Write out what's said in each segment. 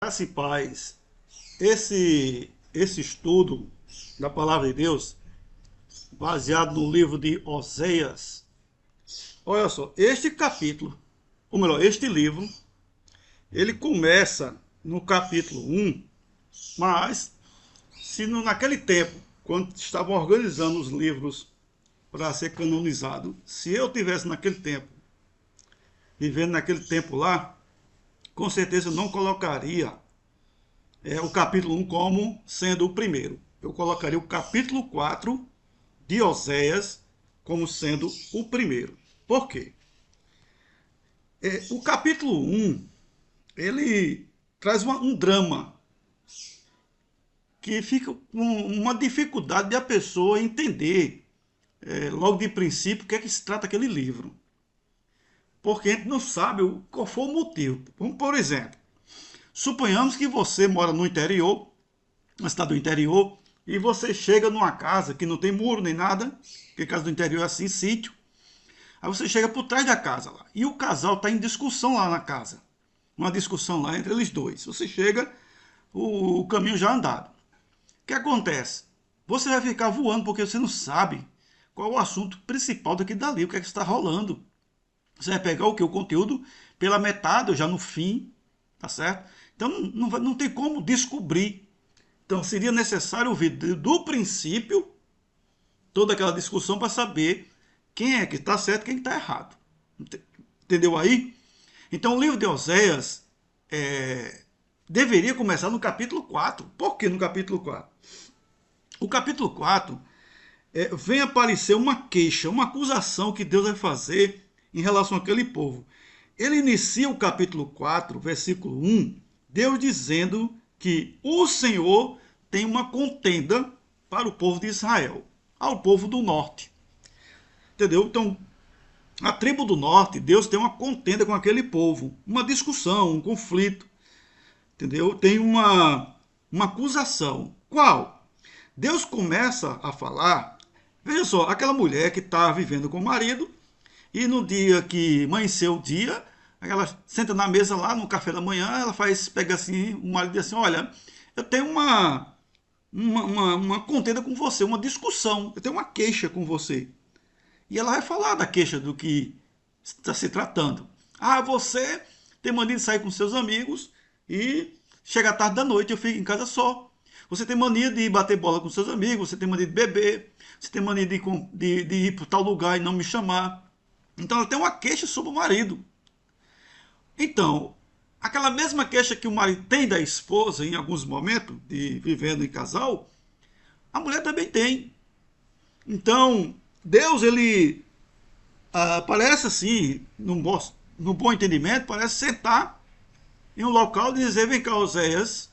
Graça e paz. Esse estudo da palavra de Deus, baseado no livro de Oséias. Olha só, este capítulo, ou melhor, este livro, ele começa no capítulo 1, mas se naquele tempo, quando estavam organizando os livros para ser canonizado, se eu tivesse naquele tempo, vivendo naquele tempo lá, com certeza eu não colocaria o capítulo 1 como sendo o primeiro. Eu colocaria o capítulo 4 de Oséias como sendo o primeiro. Por quê? O capítulo 1, ele traz um drama que fica com uma dificuldade de a pessoa entender logo de princípio o que é que se trata aquele livro. Porque a gente não sabe qual foi o motivo. Por exemplo, suponhamos que você mora no interior, na cidade do interior, e você chega numa casa que não tem muro nem nada, porque casa do interior é assim, sítio. Aí você chega por trás da casa lá, e o casal está em discussão lá na casa. Uma discussão lá entre eles dois. Você chega, o caminho já andado. O que acontece? Você vai ficar voando porque você não sabe qual o assunto principal daqui dali, o que é que está rolando. Você vai pegar o que? O conteúdo pela metade ou já no fim, tá certo? Então não tem como descobrir. Então seria necessário ouvir do princípio toda aquela discussão para saber quem é que está certo e quem está errado. Entendeu aí? Então o livro de Oséias deveria começar no capítulo 4. Por que no capítulo 4? O capítulo 4 vem aparecer uma queixa, uma acusação que Deus vai fazer em relação àquele povo. Ele inicia o capítulo 4, versículo 1, Deus dizendo que o Senhor tem uma contenda para o povo de Israel, ao povo do norte. Entendeu? Então, a tribo do norte, Deus tem uma contenda com aquele povo, uma discussão, um conflito. Entendeu? Tem uma acusação. Qual? Deus começa a falar, veja só, aquela mulher que está vivendo com o marido, e no dia que amanheceu o dia, ela senta na mesa lá no café da manhã, ela pega assim, o marido diz assim, olha, eu tenho uma contenda com você, uma discussão, eu tenho uma queixa com você. E ela vai falar da queixa do que está se tratando. Ah, você tem mania de sair com seus amigos e chega tarde da noite, eu fico em casa só. Você tem mania de bater bola com seus amigos, você tem mania de beber, você tem mania de ir para tal lugar e não me chamar. Então ela tem uma queixa sobre o marido. Então, aquela mesma queixa que o marido tem da esposa em alguns momentos, de vivendo em casal, a mulher também tem. Então, Deus, ele parece assim, num bom entendimento, parece sentar em um local e dizer, vem cá, Oséias,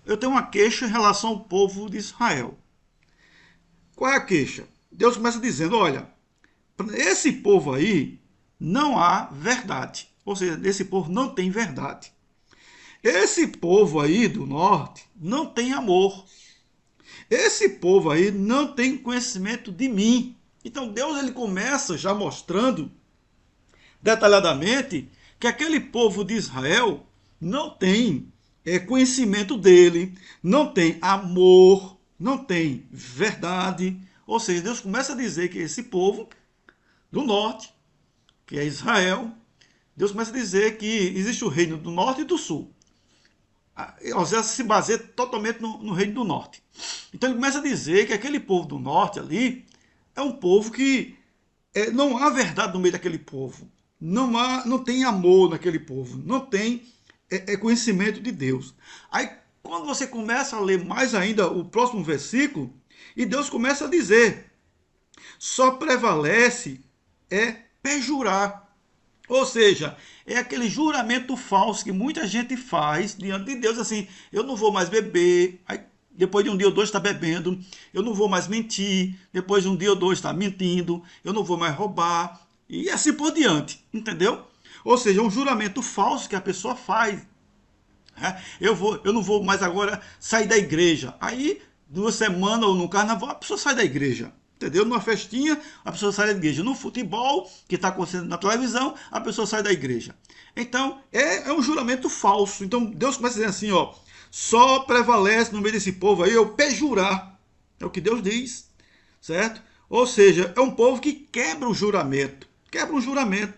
eu tenho uma queixa em relação ao povo de Israel. Qual é a queixa? Deus começa dizendo, olha, esse povo aí não há verdade. Ou seja, esse povo não tem verdade. Esse povo aí do norte não tem amor. Esse povo aí não tem conhecimento de mim. Então Deus ele começa já mostrando detalhadamente que aquele povo de Israel não tem conhecimento dele, não tem amor, não tem verdade. Ou seja, Deus começa a dizer que esse povo do norte, que é Israel, Deus começa a dizer que existe o reino do norte e do sul. Oséias se baseia totalmente no reino do norte. Então ele começa a dizer que aquele povo do norte ali é um povo que não há verdade no meio daquele povo. Não tem amor naquele povo. Não tem conhecimento de Deus. Aí quando você começa a ler mais ainda o próximo versículo, e Deus começa a dizer, só prevalece perjurar. Ou seja, é aquele juramento falso que muita gente faz diante de Deus, assim, eu não vou mais beber, aí depois de um dia ou dois está bebendo, eu não vou mais mentir, depois de um dia ou dois está mentindo, eu não vou mais roubar, e assim por diante, entendeu? Ou seja, é um juramento falso que a pessoa faz. Eu não vou mais agora sair da igreja. Aí, 2 semanas ou no carnaval, a pessoa sai da igreja. Entendeu? Numa festinha, a pessoa sai da igreja. No futebol, que está acontecendo na televisão, a pessoa sai da igreja. Então, é um juramento falso. Então, Deus começa dizendo assim, ó, só prevalece no meio desse povo aí eu perjurar. É o que Deus diz, certo? Ou seja, é um povo que quebra o juramento. Quebra um juramento.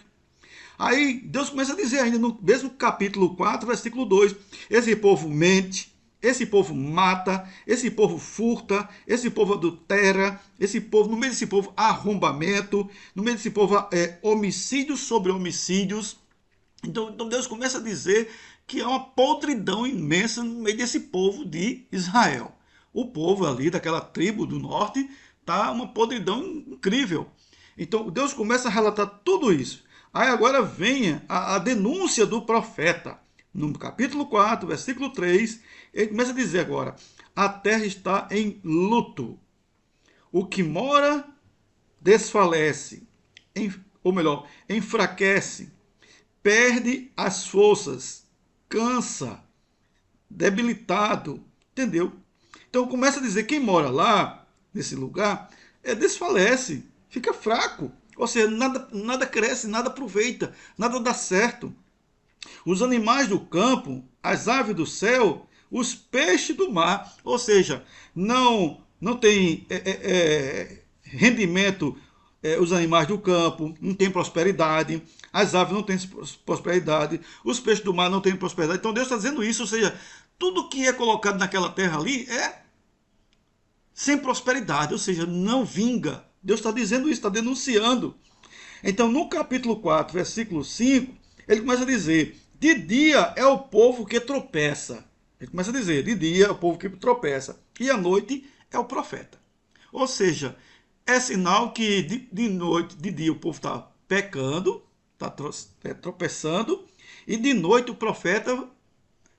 Aí Deus começa a dizer ainda no mesmo capítulo 4, versículo 2, esse povo mente, esse povo mata, esse povo furta, esse povo adultera, esse povo, no meio desse povo, arrombamento, no meio desse povo, homicídios sobre homicídios. Então Deus começa a dizer que há uma podridão imensa no meio desse povo de Israel. O povo ali daquela tribo do norte tá uma podridão incrível. Então Deus começa a relatar tudo isso. Aí agora vem a denúncia do profeta. No capítulo 4, versículo 3, ele começa a dizer agora, a terra está em luto. O que mora desfalece, ou melhor, enfraquece, perde as forças, cansa, debilitado, entendeu? Então começa a dizer, quem mora lá, nesse lugar, desfalece, fica fraco. Ou seja, nada cresce, nada aproveita, nada dá certo. Os animais do campo, as aves do céu, os peixes do mar, ou seja, não tem rendimento os animais do campo, não tem prosperidade, as aves não têm prosperidade, os peixes do mar não têm prosperidade. Então Deus está dizendo isso, ou seja, tudo que é colocado naquela terra ali é sem prosperidade, ou seja, não vinga. Deus está dizendo isso, está denunciando. Então, no capítulo 4, versículo 5, ele começa a dizer, de dia é o povo que tropeça. Ele começa a dizer, de dia é o povo que tropeça, e à noite é o profeta. Ou seja, é sinal que de noite, de dia o povo está pecando, está tropeçando, e de noite o profeta,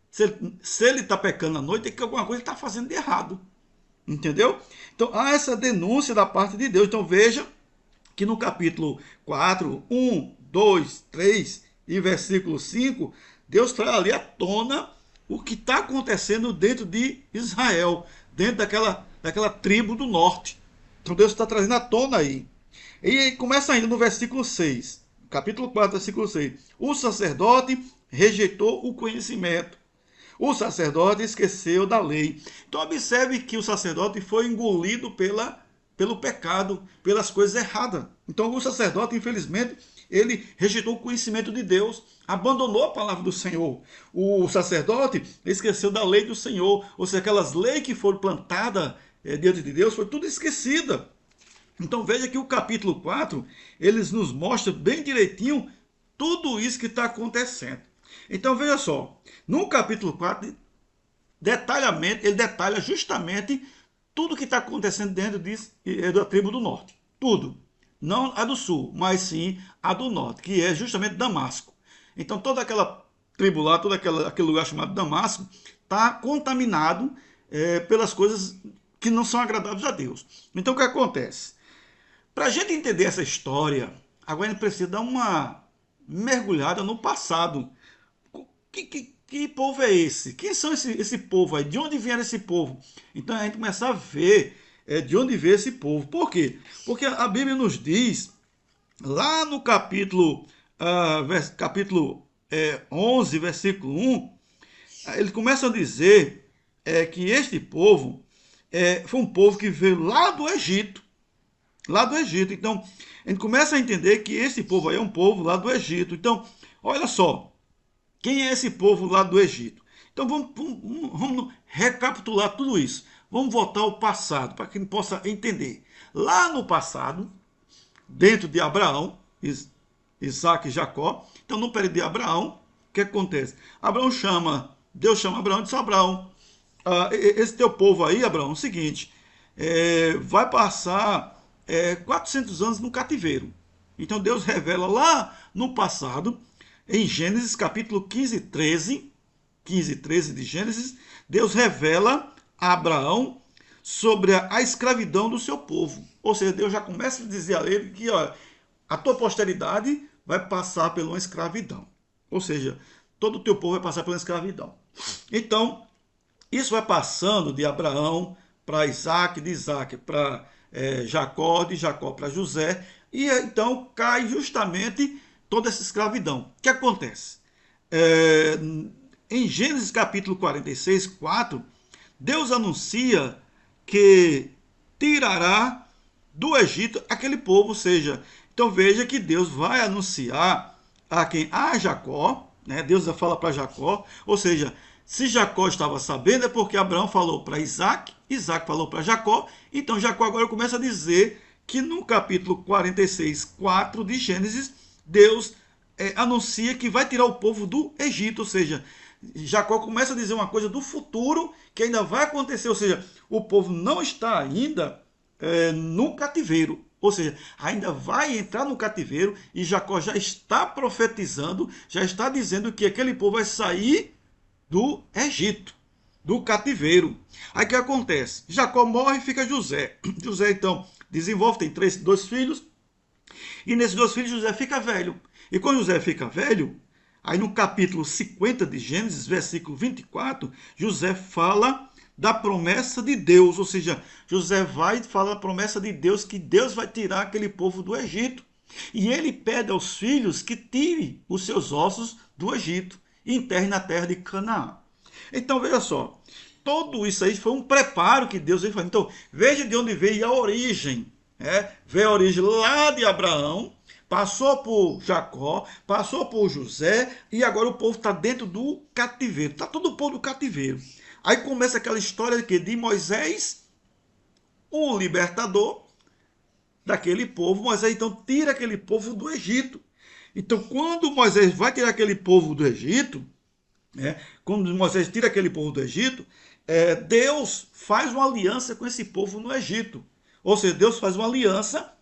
se ele está pecando à noite, é que alguma coisa ele está fazendo de errado. Entendeu? Então há essa denúncia da parte de Deus. Então veja que no capítulo 4, 1, 2, 3 e versículo 5, Deus traz ali à tona o que está acontecendo dentro de Israel, dentro daquela tribo do norte. Então Deus está trazendo à tona aí. E aí começa ainda no versículo 6, capítulo 4, versículo 6. O sacerdote rejeitou o conhecimento. O sacerdote esqueceu da lei. Então observe que o sacerdote foi engolido pelo pecado, pelas coisas erradas. Então o sacerdote, infelizmente, ele rejeitou o conhecimento de Deus, abandonou a palavra do Senhor. O sacerdote esqueceu da lei do Senhor, ou seja, aquelas leis que foram plantadas diante de Deus, foi tudo esquecida. Então veja que o capítulo 4, eles nos mostra bem direitinho tudo isso que está acontecendo. Então veja só, no capítulo 4, ele detalha justamente tudo que está acontecendo dentro da tribo do norte. Tudo. Não a do sul, mas sim a do norte, que é justamente Damasco. Então toda aquela tribo lá, todo aquele lugar chamado Damasco, está contaminado pelas coisas que não são agradáveis a Deus. Então o que acontece? Para a gente entender essa história, agora a gente precisa dar uma mergulhada no passado. Que povo é esse? Quem são esse povo aí? De onde vieram esse povo? Então a gente começa a ver de onde veio esse povo. Por quê? Porque a Bíblia nos diz, lá no capítulo 11, versículo 1, ele começa a dizer que este povo foi um povo que veio lá do Egito. Lá do Egito. Então, a gente começa a entender que esse povo aí é um povo lá do Egito. Então, olha só. Quem é esse povo lá do Egito? Então vamos recapitular tudo isso. Vamos voltar ao passado, para que a gente possa entender. Lá no passado, dentro de Abraão, Isaac e Jacó, então no período de Abraão, o que acontece? Deus chama Abraão e diz, Abraão, esse teu povo aí, Abraão, é o seguinte, vai passar 400 anos no cativeiro. Então Deus revela lá no passado, em Gênesis capítulo 15, 13 de Gênesis, Deus revela a Abraão sobre a escravidão do seu povo. Ou seja, Deus já começa a dizer a ele que a tua posteridade vai passar por uma escravidão. Ou seja, todo o teu povo vai passar por uma escravidão. Então, isso vai passando de Abraão para Isaac, de Isaac para Jacó, de Jacó para José, e então cai justamente toda essa escravidão. O que acontece? É, em Gênesis capítulo 46, 4, Deus anuncia que tirará do Egito aquele povo, ou seja, então veja que Deus vai anunciar a quem? A Jacó, né? Deus fala para Jacó, ou seja, se Jacó estava sabendo é porque Abraão falou para Isaac, Isaac falou para Jacó, então Jacó agora começa a dizer que no capítulo 46, 4 de Gênesis, Deus anuncia que vai tirar o povo do Egito, ou seja, Jacó começa a dizer uma coisa do futuro que ainda vai acontecer, ou seja, o povo não está ainda no cativeiro, ou seja, ainda vai entrar no cativeiro e Jacó já está profetizando, já está dizendo que aquele povo vai sair do Egito, do cativeiro. Aí o que acontece? Jacó morre e fica José. José então desenvolve, tem dois filhos, e nesses dois filhos José fica velho. E quando José fica velho, aí no capítulo 50 de Gênesis, versículo 24, José fala da promessa de Deus, ou seja, José vai falar da promessa de Deus, que Deus vai tirar aquele povo do Egito. E ele pede aos filhos que tirem os seus ossos do Egito e enterrem na terra de Canaã. Então veja só, tudo isso aí foi um preparo que Deus veio fazer. Então veja de onde veio a origem. Veio a origem lá de Abraão, passou por Jacó, passou por José, e agora o povo está dentro do cativeiro. Está todo o povo do cativeiro. Aí começa aquela história de Moisés, o libertador daquele povo. Moisés então tira aquele povo do Egito. Então quando Moisés vai tirar aquele povo do Egito, quando Moisés tira aquele povo do Egito, Deus faz uma aliança com esse povo no Egito. Ou seja, Deus faz uma aliança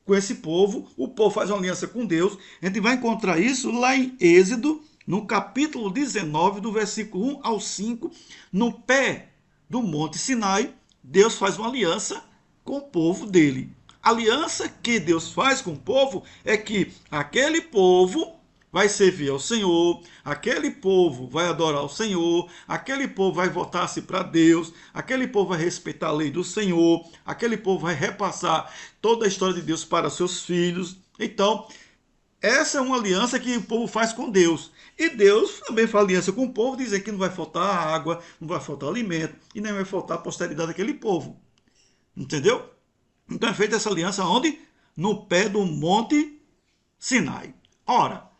com esse povo, o povo faz uma aliança com Deus. A gente vai encontrar isso lá em Êxodo, no capítulo 19, do versículo 1 ao 5, no pé do Monte Sinai, Deus faz uma aliança com o povo dele. A aliança que Deus faz com o povo é que aquele povo vai servir ao Senhor, aquele povo vai adorar o Senhor, aquele povo vai voltar-se para Deus, aquele povo vai respeitar a lei do Senhor, aquele povo vai repassar toda a história de Deus para seus filhos. Então, essa é uma aliança que o povo faz com Deus. E Deus também faz aliança com o povo, dizendo que não vai faltar água, não vai faltar alimento, e nem vai faltar a posteridade daquele povo. Entendeu? Então é feita essa aliança onde? No pé do Monte Sinai. Ora,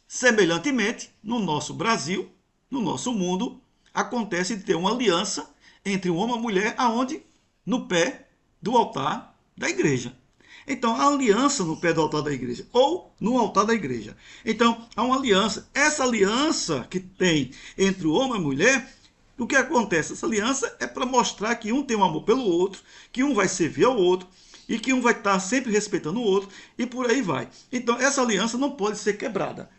semelhantemente, no nosso Brasil, no nosso mundo, acontece de ter uma aliança entre um homem e uma mulher, aonde? No pé do altar da igreja. Então, a aliança no pé do altar da igreja, ou no altar da igreja. Então, há uma aliança. Essa aliança que tem entre o homem e a mulher, o que acontece? Essa aliança é para mostrar que um tem um amor pelo outro, que um vai servir ao outro, e que um vai estar sempre respeitando o outro, e por aí vai. Então, essa aliança não pode ser quebrada,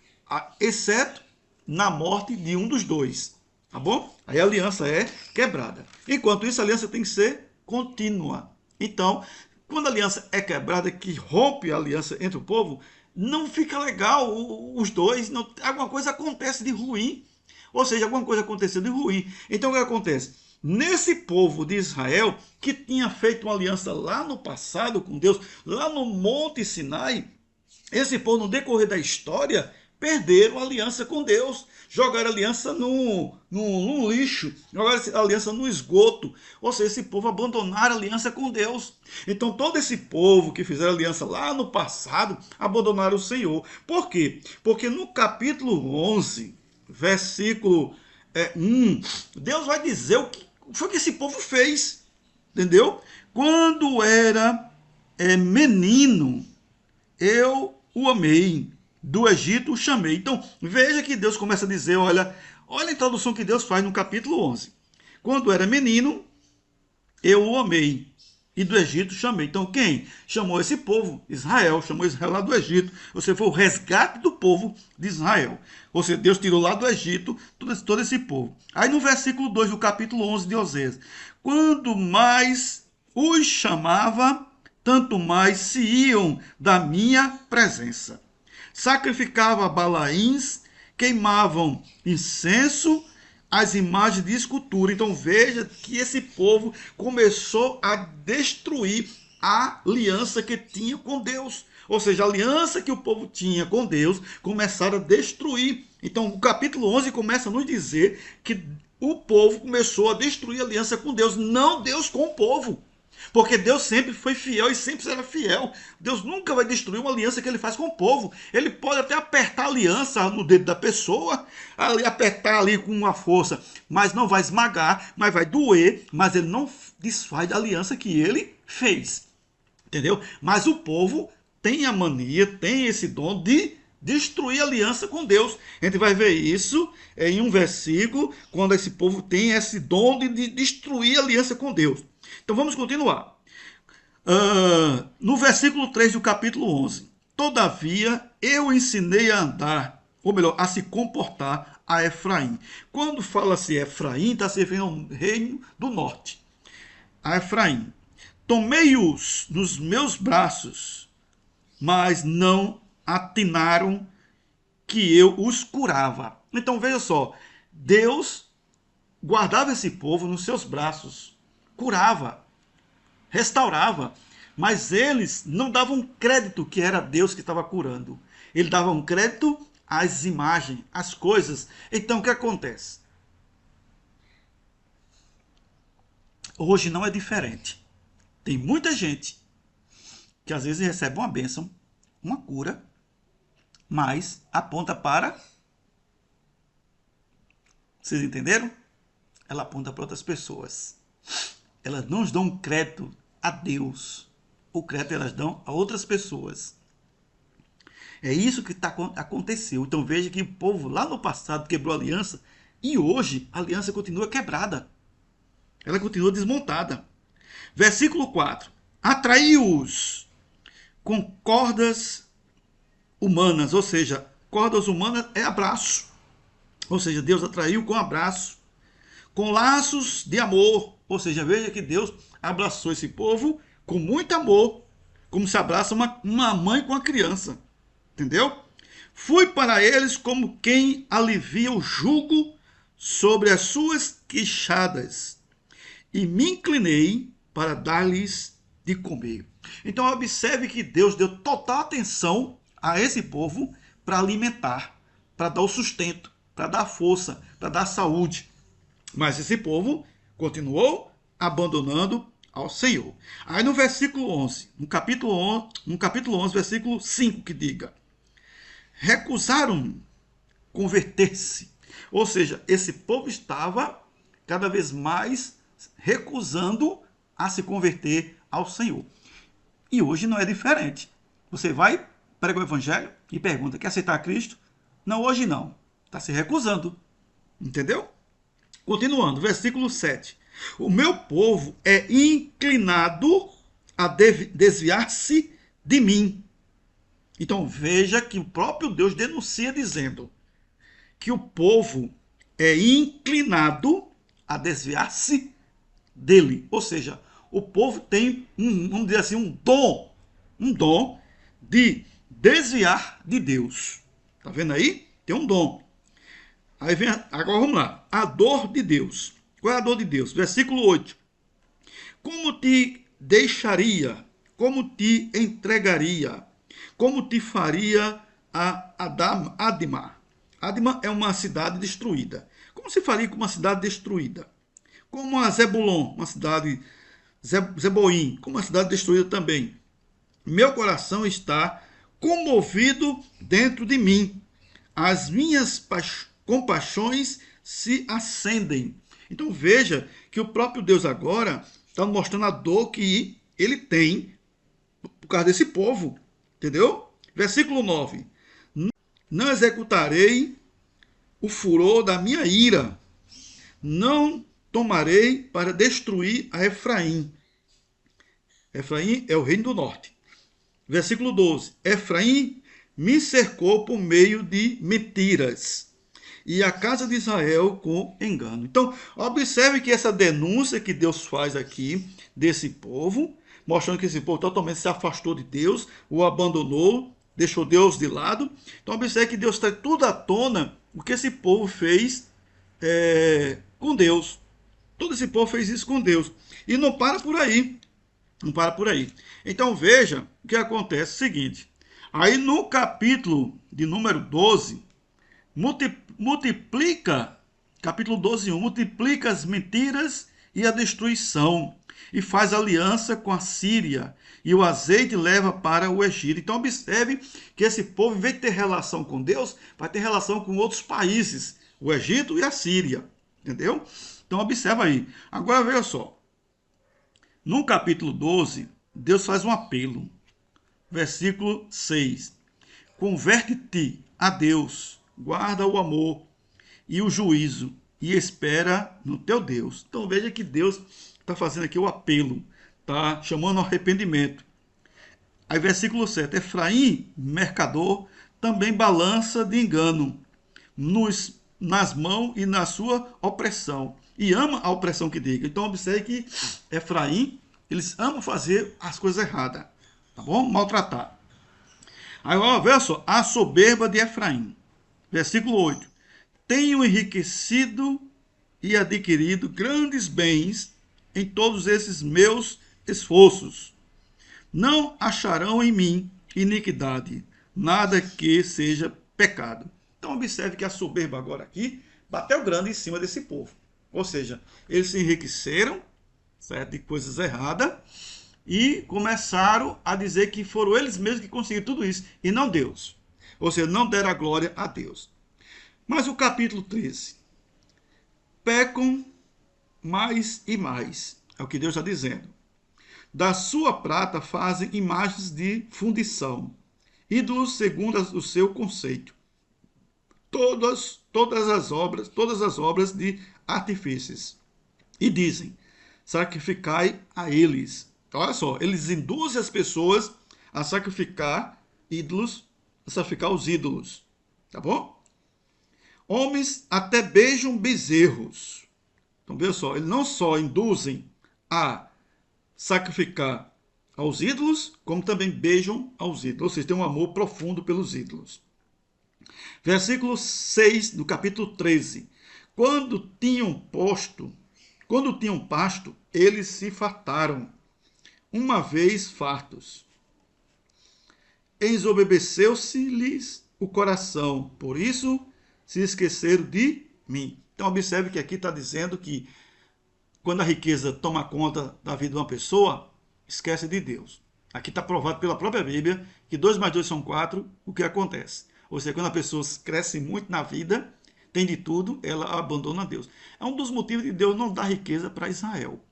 exceto na morte de um dos dois. Tá bom? Aí a aliança é quebrada. Enquanto isso, a aliança tem que ser contínua. Então, quando a aliança é quebrada, que rompe a aliança entre o povo, não fica legal os dois, não, alguma coisa acontece de ruim. Ou seja, alguma coisa aconteceu de ruim. Então o que acontece? Nesse povo de Israel, que tinha feito uma aliança lá no passado com Deus, lá no Monte Sinai, esse povo, no decorrer da história, perderam a aliança com Deus, jogaram a aliança no lixo, jogaram a aliança no esgoto. Ou seja, esse povo abandonaram a aliança com Deus. Então todo esse povo que fizeram aliança lá no passado, abandonaram o Senhor. Por quê? Porque no capítulo 11, versículo 1, Deus vai dizer o que foi que esse povo fez. Entendeu? Quando era menino, eu o amei, do Egito o chamei. Então, veja que Deus começa a dizer, olha a introdução que Deus faz no capítulo 11. Quando era menino, eu o amei, e do Egito chamei. Então, quem chamou esse povo? Israel, chamou Israel lá do Egito. Ou seja, foi o resgate do povo de Israel. Ou seja, Deus tirou lá do Egito todo esse povo. Aí no versículo 2 do capítulo 11 de Osés, quando mais os chamava, tanto mais se iam da minha presença. Sacrificava balaíns, queimavam incenso, as imagens de escultura. Então veja que esse povo começou a destruir a aliança que tinha com Deus. Ou seja, a aliança que o povo tinha com Deus começaram a destruir. Então, o capítulo 11 começa a nos dizer que o povo começou a destruir a aliança com Deus, não Deus com o povo. Porque Deus sempre foi fiel e sempre será fiel. Deus nunca vai destruir uma aliança que ele faz com o povo. Ele pode até apertar a aliança no dedo da pessoa, apertar ali com uma força, mas não vai esmagar, mas vai doer, mas ele não desfaz da aliança que ele fez. Entendeu? Mas o povo tem a mania, tem esse dom de destruir a aliança com Deus. A gente vai ver isso em um versículo, quando esse povo tem esse dom de destruir a aliança com Deus. Então vamos continuar. No versículo 3 do capítulo 11. Todavia eu ensinei a andar, ou melhor, a se comportar a Efraim. Quando fala-se Efraim, está se referindo ao reino do norte. A Efraim. Tomei-os nos meus braços, mas não atinaram que eu os curava. Então veja só, Deus guardava esse povo nos seus braços, curava, restaurava, mas eles não davam crédito que era Deus que estava curando. Eles davam crédito às imagens, às coisas. Então o que acontece? Hoje não é diferente. Tem muita gente que às vezes recebe uma bênção, uma cura, mas aponta para... Vocês entenderam? Ela aponta para outras pessoas. Elas não dão crédito a Deus. O crédito elas dão a outras pessoas. É isso que aconteceu. Então veja que o povo lá no passado quebrou a aliança e hoje a aliança continua quebrada. Ela continua desmontada. Versículo 4. Atraiu-os com cordas humanas, ou seja, cordas humanas é abraço. Ou seja, Deus atraiu com abraço, com laços de amor. Ou seja, veja que Deus abraçou esse povo com muito amor, como se abraça uma mãe com a criança. Entendeu? Fui para eles como quem alivia o jugo sobre as suas queixadas e me inclinei para dar-lhes de comer. Então observe que Deus deu total atenção a esse povo para alimentar, para dar o sustento, para dar força, para dar saúde. Mas esse povo continuou abandonando ao Senhor. Aí no versículo 11, no capítulo 11, versículo 5, que diga: recusaram converter-se. Ou seja, esse povo estava cada vez mais recusando a se converter ao Senhor. E hoje não é diferente. Você vai, prega o evangelho e pergunta: quer aceitar Cristo? Não, hoje não. Está se recusando. Entendeu? Continuando, versículo 7. O meu povo é inclinado a desviar-se de mim. Então veja que o próprio Deus denuncia dizendo que o povo é inclinado a desviar-se dele. Ou seja, o povo tem, vamos dizer assim, um dom de desviar de Deus. Tá vendo aí? Tem um dom. Aí vem, agora vamos lá. A dor de Deus. Qual é a dor de Deus? Versículo 8. Como te deixaria, como te entregaria, como te faria a Adma. Adma é uma cidade destruída. Como se faria com uma cidade destruída? Como a Zebulon, uma cidade, Zeboim, como uma cidade destruída também. Meu coração está comovido dentro de mim. As minhas compaixões se acendem. Então veja que o próprio Deus agora está mostrando a dor que ele tem por causa desse povo. Entendeu? Versículo 9. Não executarei o furor da minha ira. Não tomarei para destruir a Efraim. Efraim é o reino do norte. Versículo 12. Efraim me cercou por meio de mentiras, e a casa de Israel com engano. Então, observe que essa denúncia que Deus faz aqui desse povo, mostrando que esse povo totalmente se afastou de Deus, o abandonou, deixou Deus de lado. Então, observe que Deus traz tudo à tona o que esse povo fez com Deus. Todo esse povo fez isso com Deus. E não para por aí. Não para por aí. Então veja o que acontece. É o seguinte. Aí no capítulo de número 12, multiplica, capítulo 12, 1, multiplica as mentiras e a destruição, e faz aliança com a Síria, e o azeite leva para o Egito. Então observe que esse povo, em vez de ter relação com Deus, vai ter relação com outros países, o Egito e a Síria. Entendeu? Então observa aí. Agora veja só. No capítulo 12, Deus faz um apelo. Versículo 6. Converte-te a Deus, guarda o amor e o juízo, e espera no teu Deus. Então veja que Deus está fazendo aqui o apelo, está chamando ao arrependimento. Aí versículo 7. Efraim, mercador, também balança de engano nas mãos e na sua opressão, e ama a opressão que diga. Então observe que Efraim, eles amam fazer as coisas erradas, tá bom? Maltratar. Aí, ó, veja só, a soberba de Efraim. Versículo 8. Tenho enriquecido e adquirido grandes bens em todos esses meus esforços. Não acharão em mim iniquidade, nada que seja pecado. Então observe que a soberba agora aqui bateu grande em cima desse povo. Ou seja, eles se enriqueceram, certo, de coisas erradas, e começaram a dizer que foram eles mesmos que conseguiram tudo isso, e não Deus. Ou seja, não deram a glória a Deus. Mas o capítulo 13. Pecam mais e mais. É o que Deus está dizendo. Da sua prata fazem imagens de fundição, ídolos segundo o seu conceito. Todas as obras de artifícios. E dizem, sacrificai a eles. Olha só, eles induzem as pessoas a sacrificar ídolos, a sacrificar os ídolos. Tá bom? Homens até beijam bezerros. Então, veja só, eles não só induzem a sacrificar aos ídolos, como também beijam aos ídolos. Ou seja, tem um amor profundo pelos ídolos. Versículo 6 do capítulo 13. Quando tinham pasto, eles se fartaram, uma vez fartos. Ensoberbeceu-se-lhes o coração, por isso se esqueceram de mim. Então observe que aqui está dizendo que quando a riqueza toma conta da vida de uma pessoa, esquece de Deus. Aqui está provado pela própria Bíblia que 2 mais 2 são 4, o que acontece? Ou seja, quando a pessoa cresce muito na vida, tem de tudo, ela abandona Deus. É um dos motivos de Deus não dar riqueza para Israel.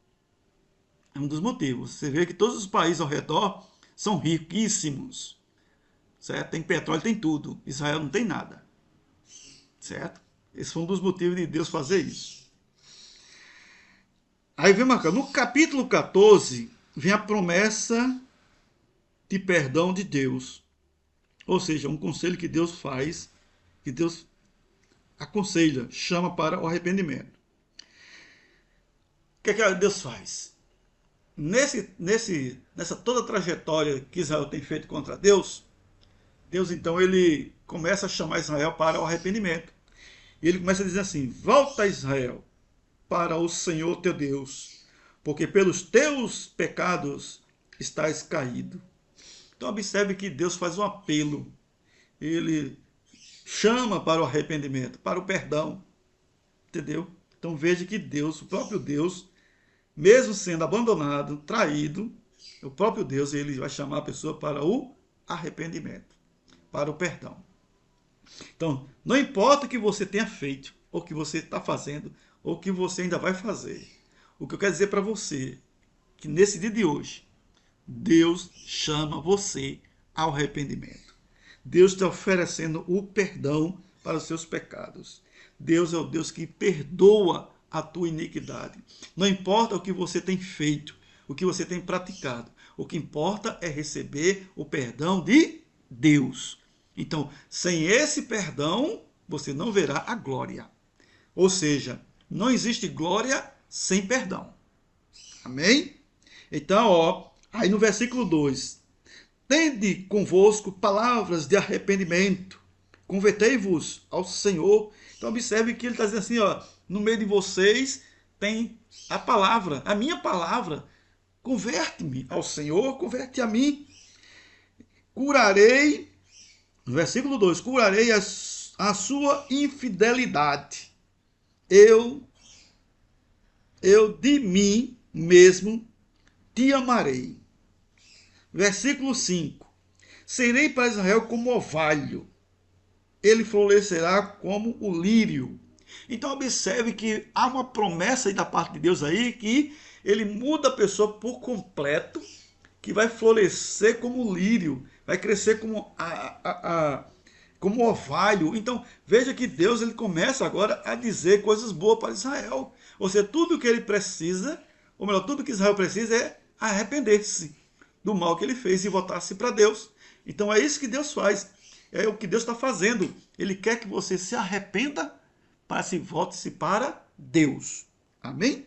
É um dos motivos. Você vê que todos os países ao redor são riquíssimos. Certo? Tem petróleo, tem tudo. Israel não tem nada. Certo? Esse foi um dos motivos de Deus fazer isso. Aí vem marcando. No capítulo 14, vem a promessa de perdão de Deus. Ou seja, um conselho que Deus faz, que Deus aconselha, chama para o arrependimento. O que é que Deus faz? Nessa toda trajetória que Israel tem feito contra Deus, Deus então ele começa a chamar Israel para o arrependimento. E ele começa a dizer assim: volta, Israel, para o Senhor teu Deus, porque pelos teus pecados estás caído. Então observe que Deus faz um apelo. Ele chama para o arrependimento, para o perdão. Entendeu? Então veja que Deus, o próprio Deus, mesmo sendo abandonado, traído, o próprio Deus, ele vai chamar a pessoa para o arrependimento, para o perdão. Então, não importa o que você tenha feito, ou o que você está fazendo, ou o que você ainda vai fazer. O que eu quero dizer para você, que nesse dia de hoje, Deus chama você ao arrependimento. Deus está oferecendo o perdão para os seus pecados. Deus é o Deus que perdoa a tua iniquidade. Não importa o que você tem feito, o que você tem praticado. O que importa é receber o perdão de Deus. Então, sem esse perdão, você não verá a glória. Ou seja, não existe glória sem perdão. Amém? Então, ó, aí no versículo 2. Tende convosco palavras de arrependimento. Convertei-vos ao Senhor. Então, observe que ele está dizendo assim, ó, no meio de vocês tem a palavra, a minha palavra. converte-me ao Senhor, converte a mim. Curarei, no versículo 2, curarei a sua infidelidade. Eu de mim mesmo te amarei. Versículo 5, serei para Israel como orvalho, ele florescerá como o lírio. Então observe que há uma promessa aí da parte de Deus aí que ele muda a pessoa por completo, que vai florescer como lírio, vai crescer como orvalho. Então veja que Deus ele começa agora a dizer coisas boas para Israel. Ou seja, tudo que ele precisa, ou melhor, tudo que Israel precisa é arrepender-se do mal que ele fez e voltar-se para Deus. Então é isso que Deus faz. É o que Deus está fazendo. Ele quer que você se arrependa para se volte-se para Deus. Amém?